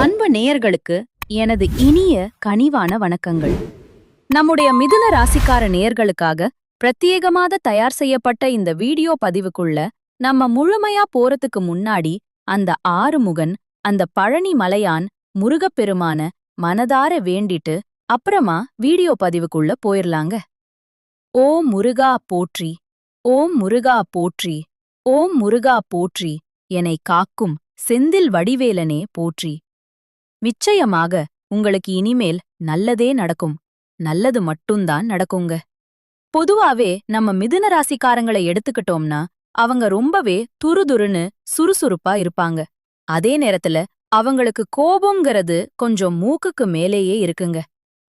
அன்பு நேயர்களுக்கு எனது இனிய கனிவான வணக்கங்கள். நம்முடைய மிதுன ராசிக்கார நேயர்களுக்காக பிரத்யேகமாக தயார் செய்யப்பட்ட இந்த வீடியோ பதிவுக்குள்ள நம்ம முழுமையா போறதுக்கு முன்னாடி அந்த ஆறுமுகன், அந்த பழனி மலையான் முருகப்பெருமான மனதார வேண்டிட்டு அப்புறமா வீடியோ பதிவுக்குள்ள போயிரலாங்க. ஓம் முருகா போற்றி, ஓம் முருகா போற்றி, ஓம் முருகா போற்றி, என்னை காக்கும் செந்தில் வடிவேலனே போற்றி. நிச்சயமாக உங்களுக்கு இனிமேல் நல்லதே நடக்கும். நல்லது மட்டும்தான் நடக்குங்க. பொதுவாவே நம்ம மிதுன ராசிக்காரங்களை எடுத்துக்கிட்டோம்னா அவங்க ரொம்பவே துருதுருன்னு சுறுசுறுப்பா இருப்பாங்க. அதே நேரத்துல அவங்களுக்கு கோபம்ங்கிறது கொஞ்சம் மூக்குக்கு மேலேயே இருக்குங்க.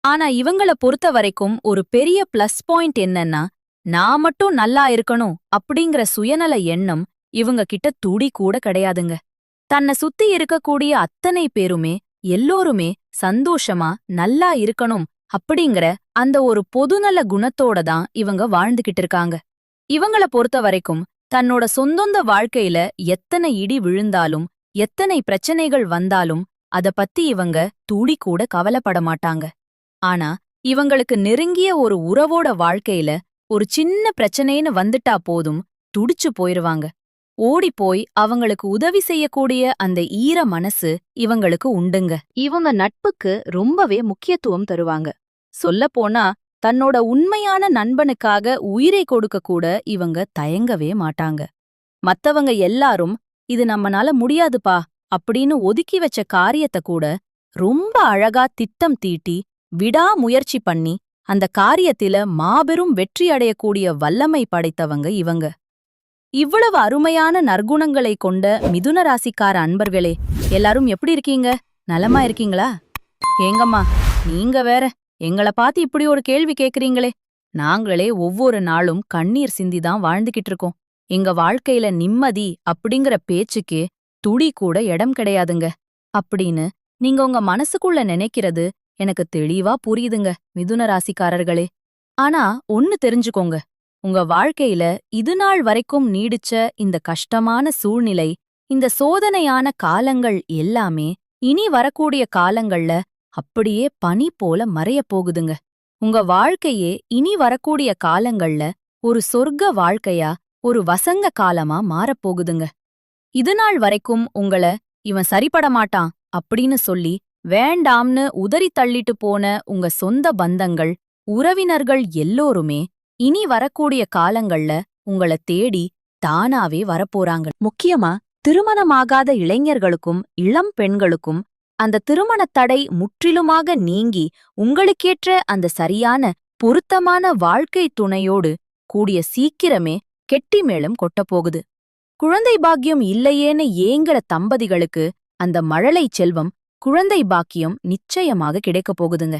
ஆனா இவங்கள பொறுத்த வரைக்கும் ஒரு பெரிய பிளஸ் பாயிண்ட் என்னன்னா, நான் மட்டும் நல்லா இருக்கணும் அப்படிங்கிற சுயநல எண்ணம் இவங்க கிட்ட துடி கூட கிடையாதுங்க. தன்னை சுத்தி இருக்கக்கூடிய அத்தனை பேருமே எல்லோருமே சந்தோஷமா நல்லா இருக்கணும் அப்படிங்கிற அந்த ஒரு பொதுநல குணத்தோட தான் இவங்க வாழ்ந்துகிட்டு இருக்காங்க. இவங்கள பொறுத்த வரைக்கும் தன்னோட சொந்தொந்த வாழ்க்கையில எத்தனை இடி விழுந்தாலும் எத்தனை பிரச்சனைகள் வந்தாலும் அத பத்தி இவங்க துளி கூட கவலைப்பட மாட்டாங்க. ஆனா இவங்களுக்கு நெருங்கிய ஒரு உறவோட வாழ்க்கையில ஒரு சின்ன பிரச்சனைன்னு வந்துட்டா போதும் துடிச்சு போயிருவாங்க. ஓடிப்போய் அவங்களுக்கு உதவி செய்யக்கூடிய அந்த ஈர மனசு இவங்களுக்கு உண்டுங்க. இவங்க நட்புக்கு ரொம்பவே முக்கியத்துவம் தருவாங்க. சொல்லப்போனா தன்னோட உண்மையான நண்பனுக்காக உயிரை கொடுக்க கூட இவங்க தயங்கவே மாட்டாங்க. மத்தவங்க எல்லாரும் இது நம்மனால முடியாதுப்பா அப்படின்னு ஒதுக்கி வச்ச காரியத்தை கூட ரொம்ப அழகா திட்டம் தீட்டி விடாமுயற்சி பண்ணி அந்த காரியத்தில மாபெரும் வெற்றி அடையக்கூடிய வல்லமை படைத்தவங்க இவங்க. இவ்வளவு அருமையான நற்குணங்களை கொண்ட மிதுன ராசிக்கார அன்பர்களே, எல்லாரும் எப்படி இருக்கீங்க? நலமா இருக்கீங்களா? ஏங்கம்மா, நீங்க வேற எங்கள பார்த்து இப்படி ஒரு கேள்வி கேக்குறீங்களே. நாங்களே ஒவ்வொரு நாளும் கண்ணீர் சிந்திதான் வாழ்ந்துகிட்டு இருக்கோம். எங்க வாழ்க்கையில நிம்மதி அப்படிங்கிற பேச்சுக்கே துளி கூட இடம் கிடையாதுங்க அப்படின்னு நீங்க உங்க மனசுக்குள்ள நினைக்கிறது எனக்கு தெளிவா புரியுதுங்க மிதுன ராசிக்காரர்களே. ஆனா ஒன்னு தெரிஞ்சுக்கோங்க, உங்க வாழ்க்கையில இதுநாள் வரைக்கும் நீடிச்ச இந்த கஷ்டமான சூழ்நிலை, இந்த சோதனையான காலங்கள் எல்லாமே இனி வரக்கூடிய காலங்கள்ல அப்படியே பனி போல மறையப் போகுதுங்க. உங்க வாழ்க்கையே இனி வரக்கூடிய காலங்கள்ல ஒரு சொர்க்க வாழ்க்கையா, ஒரு வசந்த காலமா மாறப்போகுதுங்க. இதுநாள் வரைக்கும் இவன் சரிபட மாட்டான் அப்படின்னு சொல்லி வேண்டாம்னு உதறி தள்ளிட்டு போன உங்க சொந்த பந்தங்கள், உறவினர்கள் எல்லோருமே இனி வரக்கூடிய காலங்கள்ல உங்கள தேடி தானாவே வரப்போறாங்க. முக்கியமா திருமணமாகாத இளைஞர்களுக்கும் இளம் பெண்களுக்கும் அந்த திருமணத் தடை முற்றிலுமாக நீங்கி உங்களுக்கேற்ற அந்த சரியான பொருத்தமான வாழ்க்கை துணையோடு கூடிய சீக்கிரமே கெட்டி மேளம் கொட்டப்போகுது. குழந்தை பாக்கியம் இல்லையேன்னு ஏங்குற தம்பதிகளுக்கு அந்த மழலை செல்வம் குழந்தை பாக்கியம் நிச்சயமாக கிடைக்கப் போகுதுங்க.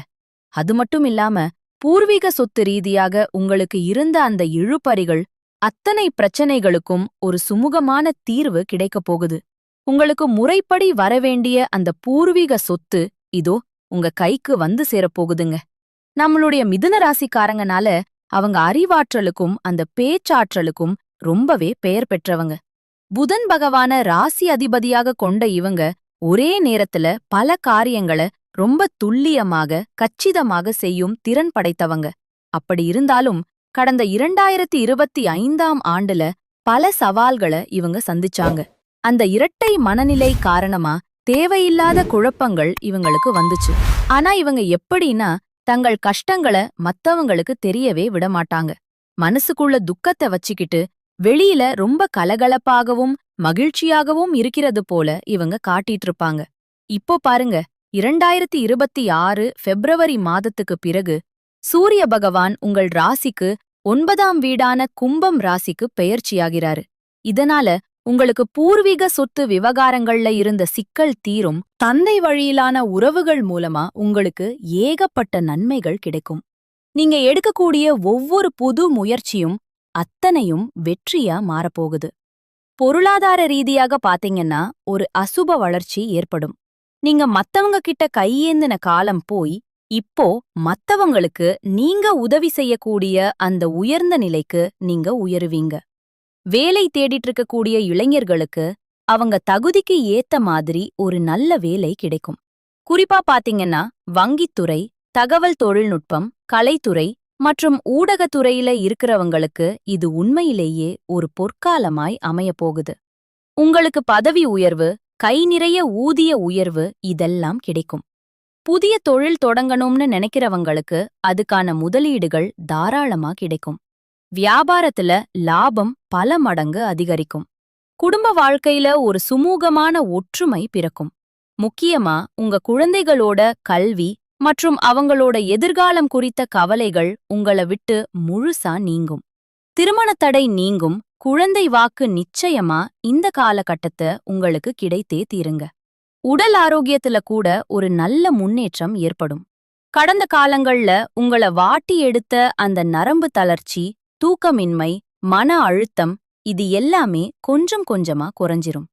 அது மட்டும் இல்லாம பூர்வீக சொத்து ரீதியாக உங்களுக்கு இருந்த அந்த இழுபறிகள் அத்தனை பிரச்சனைகளுக்கும் ஒரு சுமூகமான தீர்வு கிடைக்கப் போகுது. உங்களுக்கு முறைப்படி வரவேண்டிய அந்த பூர்வீக சொத்து இதோ உங்க கைக்கு வந்து சேரப்போகுதுங்க. நம்மளுடைய மிதுன ராசிக்காரங்கனால அவங்க அறிவாற்றலுக்கும் அந்த பேச்சாற்றலுக்கும் ரொம்பவே பெயர் பெற்றவங்க. புதன் பகவான ராசி அதிபதியாக கொண்ட இவங்க ஒரே நேரத்துல பல காரியங்கள ரொம்ப துல்லியமாக கச்சிதமாக செய்யும் திறன் படைத்தவங்க. அப்படி இருந்தாலும் கடந்த 2025ஆம் ஆண்டுல பல சவால்கள இவங்க சந்திச்சாங்க. அந்த இரட்டை மனநிலை காரணமா தேவையில்லாத குழப்பங்கள் இவங்களுக்கு வந்துச்சு. ஆனா இவங்க எப்படின்னா தங்கள் கஷ்டங்கள மத்தவங்களுக்கு தெரியவே விடமாட்டாங்க. மனசுக்குள்ள துக்கத்தை வச்சுக்கிட்டு வெளியில ரொம்ப கலகலப்பாகவும் மகிழ்ச்சியாகவும் இருக்கிறது போல இவங்க காட்டிட்டு இருப்பாங்க. இப்போ பாருங்க, 2026 பிப்ரவரி மாதத்துக்கு பிறகு சூரிய பகவான் உங்கள் ராசிக்கு 9ஆம் வீடான கும்பம் ராசிக்கு பெயர்ச்சியாகிறாரு. இதனால உங்களுக்கு பூர்வீக சொத்து விவகாரங்கள்ல இருந்த சிக்கல் தீரும். தந்தை வழியிலான உறவுகள் மூலமா உங்களுக்கு ஏகப்பட்ட நன்மைகள் கிடைக்கும். நீங்க எடுக்கக்கூடிய ஒவ்வொரு புது முயற்சியும் அத்தனையும் வெற்றியா மாறப்போகுது. பொருளாதார ரீதியாக பாத்தீங்கன்னா ஒரு அசுப வளர்ச்சி ஏற்படும். நீங்க மத்தவங்க கிட்ட கையேந்தின காலம் போய் இப்போ மத்தவங்களுக்கு நீங்க உதவி செய்யக்கூடிய அந்த உயர்ந்த நிலைக்கு நீங்க உயருவீங்க. வேலை தேடிட்டு இருக்கக்கூடிய இளைஞர்களுக்கு அவங்க தகுதிக்கு ஏத்த மாதிரி ஒரு நல்ல வேலை கிடைக்கும். குறிப்பா பாத்தீங்கன்னா வங்கித்துறை, தகவல் தொழில்நுட்பம், கலைத்துறை மற்றும் ஊடகத்துறையில இருக்கிறவங்களுக்கு இது உண்மையிலேயே ஒரு பொற்காலமாய் அமையப் போகுது. உங்களுக்கு பதவி உயர்வு, கை நிறைய ஊதிய உயர்வு இதெல்லாம் கிடைக்கும். புதிய தொழில் தொடங்கணும்னு நினைக்கிறவங்களுக்கு அதுக்கான முதலீடுகள் தாராளமா கிடைக்கும். வியாபாரத்துல லாபம் பல மடங்கு அதிகரிக்கும். குடும்ப வாழ்க்கையில ஒரு சுமூகமான ஒற்றுமை பிறக்கும். முக்கியமா உங்க குழந்தைகளோட கல்வி மற்றும் அவங்களோட எதிர்காலம் குறித்த கவலைகள் உங்கள விட்டு முழுசா நீங்கும். திருமணத் தடை நீங்கும். குழந்தை வாக்கு நிச்சயமா இந்த காலகட்டத்தை உங்களுக்கு கிடைத்தே தீருங்க. உடல் ஆரோக்கியத்துல கூட ஒரு நல்ல முன்னேற்றம் ஏற்படும். கடந்த காலங்கள்ல உங்கள வாட்டி எடுத்த அந்த நரம்பு தளர்ச்சி, தூக்கமின்மை, மன அழுத்தம் இது எல்லாமே கொஞ்சம் கொஞ்சமா குறைஞ்சிரும்.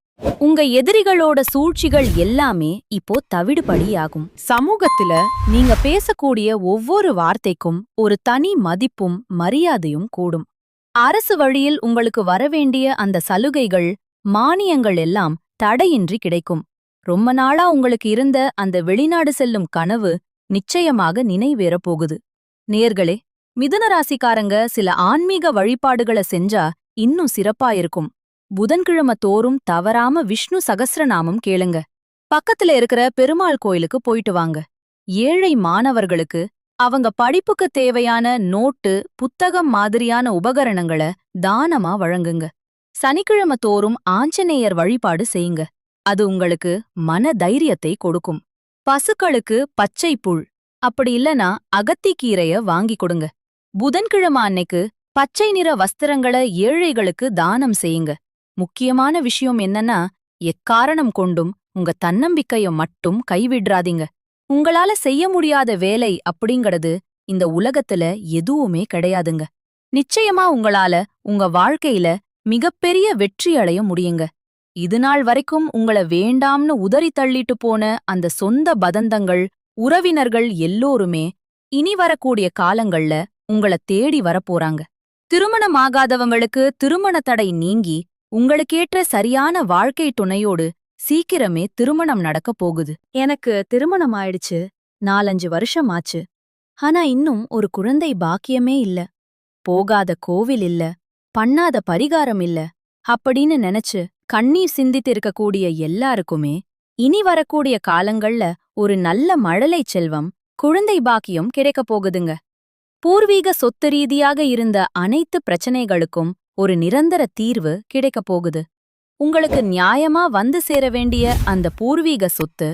உங்க எதிரிகளோட சூழ்ச்சிகள் எல்லாமே இப்போ தவிடுபடியாகும். சமூகத்துல நீங்க பேசக்கூடிய ஒவ்வொரு வார்த்தைக்கும் ஒரு தனி மதிப்பும் மரியாதையும் கூடும். அரசு வழியில் உங்களுக்கு வரவேண்டிய அந்த சலுகைகள், மானியங்கள் எல்லாம் தடையின்றி கிடைக்கும். ரொம்ப நாளா உங்களுக்கு இருந்த அந்த வெளிநாடு செல்லும் கனவு நிச்சயமாக நினைவேறப் போகுது. நேர்களே, மிதுன ராசிக்காரங்க சில ஆன்மீக வழிபாடுகளை செஞ்சா இன்னும் சிறப்பா இருக்கும். புதன்கிழமை தோறும் தவறாம விஷ்ணு சகஸ்ரநாமம் கேளுங்க. பக்கத்துல இருக்கிற பெருமாள் கோயிலுக்கு போயிட்டு வாங்க. ஏழை மாணவர்களுக்கு அவங்க படிப்புக்கு தேவையான நோட்டு, புத்தகம் மாதிரியான உபகரணங்களை தானமா வழங்குங்க. சனிக்கிழமை தோறும் ஆஞ்சநேயர் வழிபாடு செய்யுங்க. அது உங்களுக்கு மன தைரியத்தை கொடுக்கும். பசுக்களுக்கு பச்சை புல், அப்படி இல்லனா அகத்திக்கீரைய வாங்கி கொடுங்க. புதன்கிழமை அன்னைக்கு பச்சை நிற வஸ்திரங்களை ஏழைகளுக்கு தானம் செய்யுங்க. முக்கியமான விஷயம் என்னன்னா, எக்காரணம் கொண்டும் உங்க தன்னம்பிக்கைய மட்டும் கைவிட்றாதீங்க. உங்களால செய்ய முடியாத வேலை அப்படிங்கறது இந்த உலகத்துல எதுவுமே கிடையாதுங்க. நிச்சயமா உங்களால உங்க வாழ்க்கையில மிகப்பெரிய வெற்றி அடைய முடியுங்க. இதுநாள் வரைக்கும் உங்கள வேண்டாம்னு உதறி தள்ளிட்டு போன அந்த சொந்த பதந்தங்கள், உறவினர்கள் எல்லோருமே இனி வரக்கூடிய காலங்கள்ல உங்கள தேடி வரப்போறாங்க. திருமணமாகாதவங்களுக்கு திருமண தடை நீங்கி உங்களுக்கேற்ற சரியான வாழ்க்கை துணையோடு சீக்கிரமே திருமணம் நடக்கப் போகுது. எனக்கு திருமணம் ஆயிடுச்சு, 4-5 வருஷம் ஆச்சு. ஆனா இன்னும் ஒரு குழந்தை பாக்கியமே இல்ல. போகாத கோவில் இல்ல, பண்ணாத பரிகாரம் இல்ல அப்படின்னு நினைச்சு கண்ணீர் சிந்தித்து இருக்கக்கூடிய எல்லாருக்குமே இனி வரக்கூடிய காலங்கள்ல ஒரு நல்ல மழலை செல்வம், குழந்தை பாக்கியம் கிடைக்கப் போகுதுங்க. பூர்வீக சொத்து ரீதியாக இருந்த அனைத்து பிரச்சனைகளுக்கும் ஒரு நிரந்தர தீர்வு கிடைக்கப் போகுது. உங்களுக்கு நியாயமா வந்து சேர வேண்டிய அந்த பூர்வீக சொத்து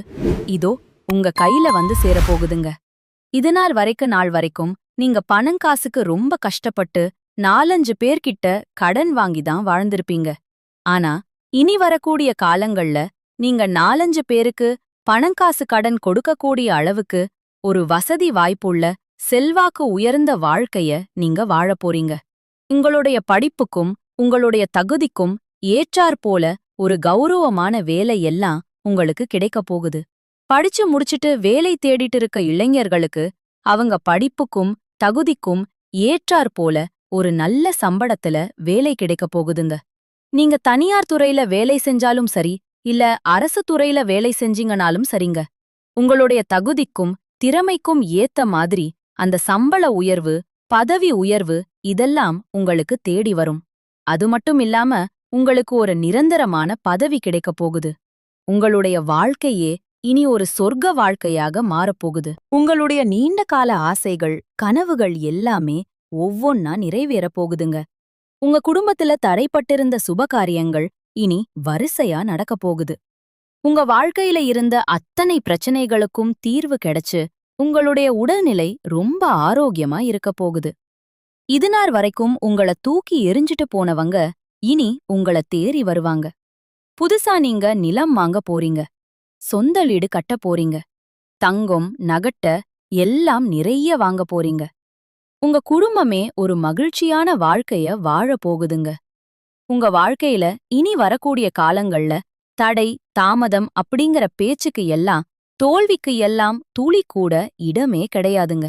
இதோ உங்க கையில வந்து சேரப்போகுதுங்க. இதுநாள் வரைக்கும் நீங்க பணங்காசுக்கு ரொம்ப கஷ்டப்பட்டு 4-5 பேர்கிட்ட கடன் வாங்கிதான் வாழ்ந்திருப்பீங்க. ஆனா இனி வரக்கூடிய காலங்கள்ல நீங்க 4-5 பேருக்கு பணங்காசு கடன் கொடுக்கக்கூடிய அளவுக்கு ஒரு வசதி வாய்ப்புள்ள, செல்வாக்கு உயர்ந்த வாழ்க்கைய நீங்க வாழப் போறீங்க. உங்களுடைய படிப்புக்கும் உங்களுடைய தகுதிக்கும் ஏற்றாற்போல ஒரு கௌரவமான வேலை எல்லாம் உங்களுக்கு கிடைக்கப் போகுது. படிச்சு முடிச்சிட்டு வேலை தேடிட்டு இருக்க இளைஞர்களுக்கு அவங்க படிப்புக்கும் தகுதிக்கும் ஏற்றாற்போல ஒரு நல்ல சம்பளத்துல வேலை கிடைக்கப் போகுதுங்க. நீங்க தனியார் துறையில வேலை செஞ்சாலும் சரி, இல்ல அரசு துறையில வேலை செஞ்சீங்கனாலும் சரிங்க. உங்களுடைய தகுதிக்கும் திறமைக்கும் ஏத்த மாதிரி அந்த சம்பள உயர்வு, பதவி உயர்வு இதெல்லாம் உங்களுக்கு தேடி வரும். அது மட்டும் இல்லாம உங்களுக்கு ஒரு நிரந்தரமான பதவி கிடைக்கப் போகுது. உங்களுடைய வாழ்க்கையே இனி ஒரு சொர்க்க வாழ்க்கையாக மாறப்போகுது. உங்களுடைய நீண்ட கால ஆசைகள், கனவுகள் எல்லாமே ஒவ்வொன்னா நிறைவேறப் போகுதுங்க. உங்க குடும்பத்துல தடைப்பட்டிருந்த சுபகாரியங்கள் இனி வரிசையா நடக்கப் போகுது. உங்க வாழ்க்கையில இருந்த அத்தனை பிரச்சனைகளுக்கும் தீர்வு கிடைச்சு உங்களுடைய உடல்நிலை ரொம்ப ஆரோக்கியமா இருக்கப் போகுது. இதுநாள் வரைக்கும் உங்கள தூக்கி எரிஞ்சிட்டு போனவங்க இனி உங்கள தேறி வருவாங்க. புதுசா நீங்க நிலம் வாங்க போறீங்க, சொந்த வீடு கட்ட போறீங்க, தங்கம் நகட்ட எல்லாம் நிறைய வாங்க போறீங்க. உங்க குடும்பமே ஒரு மகிழ்ச்சியான வாழ்க்கைய வாழ போகுதுங்க. உங்க வாழ்க்கையில இனி வரக்கூடிய காலங்கள்ல தடை, தாமதம் அப்படிங்கிற பேச்சுக்கு எல்லாம், தோல்விக்கு எல்லாம் துளி கூட இடமே கிடையாதுங்க.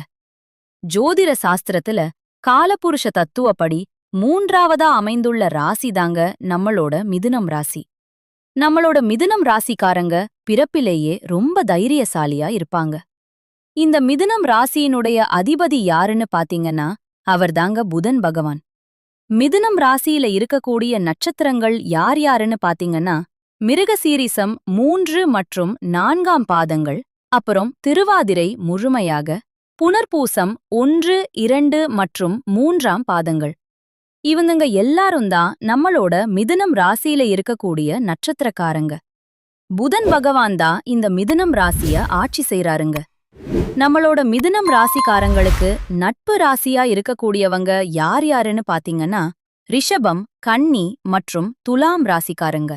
ஜோதிட சாஸ்திரத்துல காலபுருஷ தத்துவப்படி 3ஆவதா அமைந்துள்ள ராசிதாங்க நம்மளோட மிதுனம் ராசி. நம்மளோட மிதுனம் ராசிக்காரங்க பிறப்பிலேயே ரொம்ப தைரியசாலியா இருப்பாங்க. இந்த மிதுனம் ராசியினுடைய அதிபதி யாருன்னு பாத்தீங்கன்னா அவர்தாங்க புதன் பகவான். மிதுனம் ராசியில இருக்கக்கூடிய நட்சத்திரங்கள் யார் யாருன்னு பாத்தீங்கன்னா மிருகசீரிசம் 3 மற்றும் 4ஆம் பாதங்கள், அப்புறம் திருவாதிரை முழுமையாக, புனர்பூசம் 1, 2 மற்றும் 3ஆம் பாதங்கள். இவங்கங்க எல்லாரும் தான் நம்மளோட மிதுனம் ராசியில இருக்கக்கூடிய நட்சத்திரக்காரங்க. புதன் பகவான் தான் இந்த மிதுனம் ராசிய ஆட்சி செய்றாருங்க. நம்மளோட மிதுனம் ராசிக்காரங்களுக்கு நட்பு ராசியா இருக்கக்கூடியவங்க யார் யாருன்னு பாத்தீங்கன்னா ரிஷபம், கன்னி மற்றும் துலாம் ராசிக்காரங்க.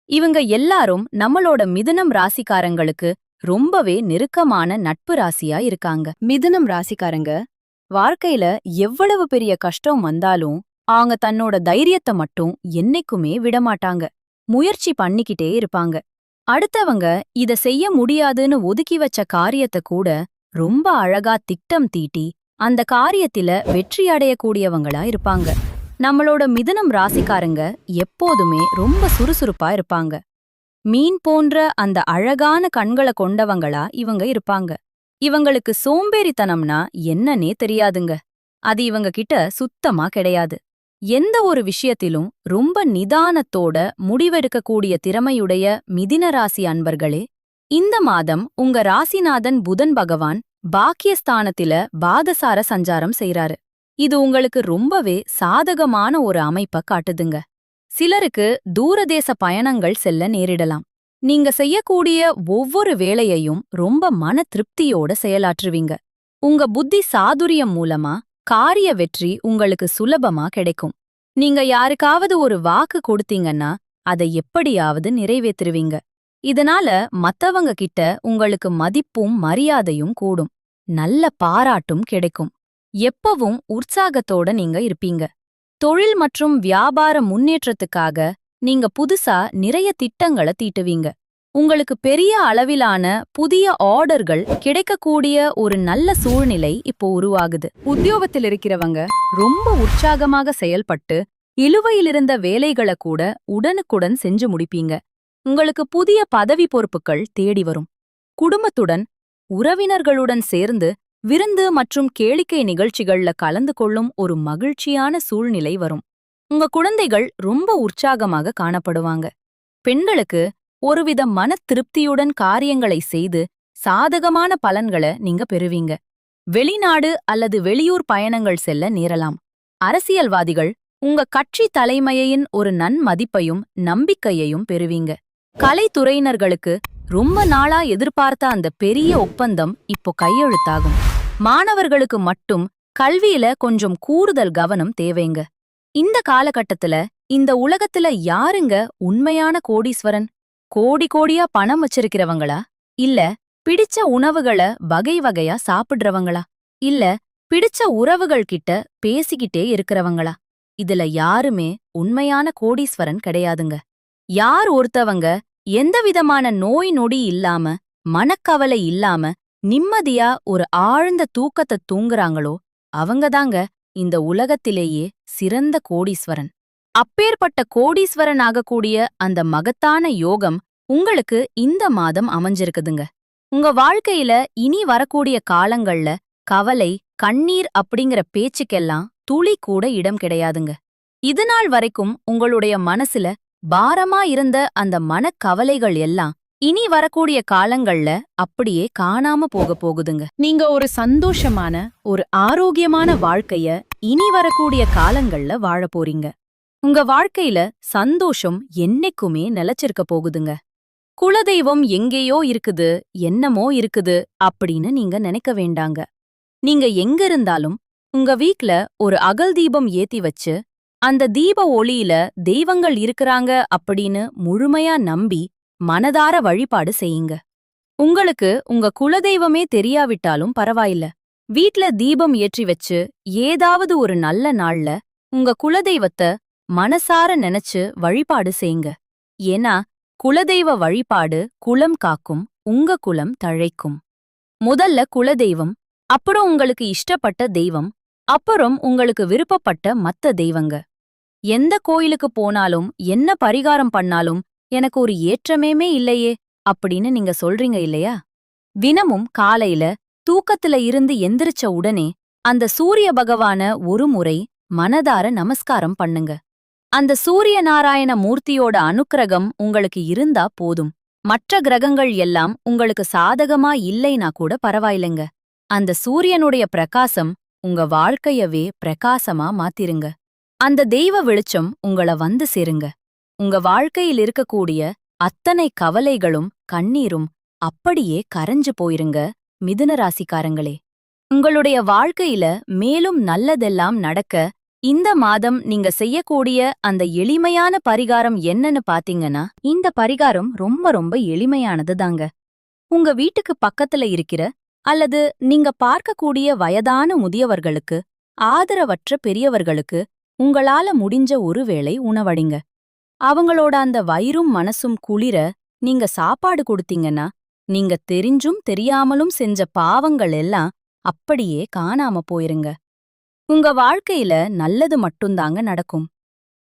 இவங்க எல்லாரும் நம்மளோட மிதுனம் ராசிக்காரங்களுக்கு ரொம்பவே நெருக்கமான நட்பு ராசியா இருக்காங்க. மிதுனம் ராசிக்காரங்க வாழ்க்கையில எவ்வளவு பெரிய கஷ்டம் வந்தாலும் அவங்க தன்னோட தைரியத்தை மட்டும் என்னைக்குமே விடமாட்டாங்க. முயற்சி பண்ணிக்கிட்டே இருப்பாங்க. அடுத்தவங்க இத செய்ய முடியாதுன்னு ஒதுக்கி வச்ச காரியத்தை கூட ரொம்ப அழகா திட்டம் தீட்டி அந்த காரியத்தில வெற்றி அடையக்கூடியவங்களா இருப்பாங்க. நம்மளோட மிதுனம் ராசிக்காரங்க எப்போதுமே ரொம்ப சுறுசுறுப்பா இருப்பாங்க. மீன் போன்ற அந்த அழகான கண்களை கொண்டவங்களா இவங்க இருப்பாங்க. இவங்களுக்கு சோம்பேறித்தனம்னா என்னன்னே தெரியாதுங்க. அது இவங்க கிட்ட சுத்தமா கிடையாது. எந்த ஒரு விஷயத்திலும் ரொம்ப நிதானத்தோட முடிவெடுக்கக்கூடிய திறமையுடைய மிதுன ராசி அன்பர்களே, இந்த மாதம் உங்க ராசிநாதன் புதன் பகவான் பாக்கியஸ்தானத்தில பாதசார சஞ்சாரம் செய்றாரு. இது உங்களுக்கு ரொம்பவே சாதகமான ஒரு அமைப்ப காட்டுதுங்க. சிலருக்கு தூரதேச பயணங்கள் செல்ல நேரிடலாம். நீங்க செய்யக்கூடிய ஒவ்வொரு வேலையையும் ரொம்ப மன திருப்தியோட செயலாற்றுவீங்க. உங்க புத்தி சாதுரியம் மூலமா காரிய வெற்றி உங்களுக்கு சுலபமா கிடைக்கும். நீங்க யாருக்காவது ஒரு வாக்கு கொடுத்தீங்கன்னா அதை எப்படியாவது நிறைவேற்றுவீங்க. இதனால மத்தவங்க கிட்ட உங்களுக்கு மதிப்பும் மரியாதையும் கூடும். நல்ல பாராட்டும் கிடைக்கும். எப்பவும் உற்சாகத்தோட நீங்க இருப்பீங்க. தொழில் மற்றும் வியாபார முன்னேற்றத்துக்காக நீங்க புதுசா நிறைய திட்டங்களை தீட்டுவீங்க. உங்களுக்கு பெரிய அளவிலான புதிய ஆர்டர்கள் கிடைக்கக்கூடிய ஒரு நல்ல சூழ்நிலை இப்போ உருவாகுது. உத்தியோகத்தில் இருக்கிறவங்க ரொம்ப உற்சாகமாக செயல்பட்டு இழுவையிலிருந்த வேலைகளை கூட உடனுக்குடன் செஞ்சு முடிப்பீங்க. உங்களுக்கு புதிய பதவி பொறுப்புகள் தேடி வரும். குடும்பத்துடன் உறவினர்களுடன் சேர்ந்து விருந்து மற்றும் கேளிக்கை நிகழ்ச்சிகள்ல கலந்து கொள்ளும் ஒரு மகிழ்ச்சியான சூழ்நிலை வரும். உங்க குழந்தைகள் ரொம்ப உற்சாகமாக காணப்படுவாங்க. பெண்களுக்கு ஒருவித மன திருப்தியுடன் காரியங்களை செய்து சாதகமான பலன்களை நீங்க பெறுவீங்க. வெளிநாடு அல்லது வெளியூர் பயணங்கள் செல்ல நேரலாம். அரசியல்வாதிகள் உங்க கட்சி தலைமையின் ஒரு நன்மதிப்பையும் நம்பிக்கையையும் பெறுவீங்க. கலைத்துறையினர்களுக்கு ரொம்ப நாளா எதிர்பார்த்த அந்த பெரிய ஒப்பந்தம் இப்போ கையெழுத்தாகும். மாணவர்களுக்கு மட்டும் கல்வியில கொஞ்சம் கூடுதல் கவனம் தேவைங்க. இந்த காலகட்டத்துல இந்த உலகத்துல யாருங்க உண்மையான கோடீஸ்வரன்? கோடி கோடியா பணம் வச்சிருக்கிறவங்களா? இல்ல பிடிச்ச உணவுகளை வகை வகையா சாப்பிடுறவங்களா? இல்ல பிடிச்ச உறவுகள் கிட்ட பேசிக்கிட்டே இருக்கிறவங்களா? இதுல யாருமே உண்மையான கோடீஸ்வரன் கிடையாதுங்க. யார் ஒருத்தவங்க எந்தவிதமான நோய் நொடி இல்லாம மனக்கவலை இல்லாம நிம்மதியா ஒரு ஆழ்ந்த தூக்கத்தை தூங்குறாங்களோ அவங்கதாங்க இந்த உலகத்திலேயே சிறந்த கோடீஸ்வரன். அப்பேற்பட்ட கோடீஸ்வரன் ஆகக்கூடிய அந்த மகத்தான யோகம் உங்களுக்கு இந்த மாதம் அமைஞ்சிருக்குதுங்க. உங்க வாழ்க்கையில இனி வரக்கூடிய காலங்கள்ல கவலை, கண்ணீர் அப்படிங்கிற பேச்சுக்கெல்லாம் துளி கூட இடம் கிடையாதுங்க. இதுநாள் வரைக்கும் உங்களுடைய மனசுல பாரமா இருந்த அந்த மனக்கவலைகள் எல்லாம் இனி வரக்கூடிய காலங்கள்ல அப்படியே காணாம போகுதுங்க. நீங்க ஒரு சந்தோஷமான ஒரு ஆரோக்கியமான வாழ்க்கைய இனி வரக்கூடிய காலங்கள்ல வாழ போறீங்க. உங்க வாழ்க்கையில சந்தோஷம் என்னைக்குமே நிலைச்சிருக்க போகுதுங்க. குலதெய்வம் எங்கேயோ இருக்குது, என்னமோ இருக்குது அப்படின்னு நீங்க நினைக்க வேண்டாங்க. நீங்க எங்க இருந்தாலும் உங்க வீட்ல ஒரு அகல் தீபம் ஏத்தி வச்சு அந்த தீப ஒளியில தெய்வங்கள் இருக்கிறாங்க அப்படின்னு முழுமையா நம்பி மனதார வழிபாடு செய்யுங்க. உங்களுக்கு உங்க குலதெய்வமே தெரியாவிட்டாலும் பரவாயில்ல. வீட்ல தீபம் ஏற்றி வச்சு ஏதாவது ஒரு நல்ல நாள்ல உங்க குலதெய்வத்தை மனசார நினைச்சு வழிபாடு செய்யுங்க. ஏன்னா குலதெய்வ வழிபாடு குலம் காக்கும், உங்க குலம் தழைக்கும். முதல்ல குலதெய்வம், அப்புறம் உங்களுக்கு இஷ்டப்பட்ட தெய்வம், அப்புறம் உங்களுக்கு விருப்பப்பட்ட மத்த தெய்வங்க. எந்த கோயிலுக்கு போனாலும் என்ன பரிகாரம் பண்ணாலும் எனக்கு ஒரு ஏற்றமேமே இல்லையே அப்படின்னு நீங்க சொல்றீங்க இல்லையா? தினமும் காலையில தூக்கத்துல இருந்து எந்திரிச்ச உடனே அந்த சூரிய பகவான ஒரு முறை மனதார நமஸ்காரம் பண்ணுங்க. அந்த சூரிய நாராயண மூர்த்தியோட அனுக்கிரகம் உங்களுக்கு இருந்தா போதும். மற்ற கிரகங்கள் எல்லாம் உங்களுக்கு சாதகமா இல்லைனா கூட பரவாயில்லைங்க. அந்த சூரியனுடைய பிரகாசம் உங்க வாழ்க்கையவே பிரகாசமா மாத்திருங்க. அந்த தெய்வ வெளிச்சம் உங்கள வந்து சேருங்க. உங்க வாழ்க்கையில் இருக்கக்கூடிய அத்தனை கவலைகளும் கண்ணீரும் அப்படியே கரைஞ்சு போயிருங்க. மிதுன ராசிக்காரங்களே, உங்களுடைய வாழ்க்கையில மேலும் நல்லதெல்லாம் நடக்க இந்த மாதம் நீங்க செய்யக்கூடிய அந்த எளிமையான பரிகாரம் என்னன்னு பாத்தீங்கன்னா, இந்த பரிகாரம் ரொம்ப ரொம்ப எளிமையானது தாங்க. உங்க வீட்டுக்கு பக்கத்துல இருக்கிற அல்லது நீங்க பார்க்கக்கூடிய வயதான முதியவர்களுக்கு, ஆதரவற்ற பெரியவர்களுக்கு உங்களால முடிஞ்ச ஒருவேளை உணவடிங்க. அவங்களோட அந்த வயிறும் மனசும் குளிர நீங்க சாப்பாடு கொடுத்தீங்கன்னா, நீங்க தெரிஞ்சும் தெரியாமலும் செஞ்ச பாவங்கள் எல்லாம் அப்படியே காணாம போயிருங்க. உங்க வாழ்க்கையில நல்லது மட்டும்தாங்க நடக்கும்.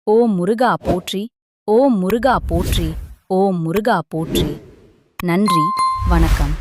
ஓம் முருகா போற்றி, ஓம் முருகா போற்றி, ஓம் முருகா போற்றி. நன்றி, வணக்கம்.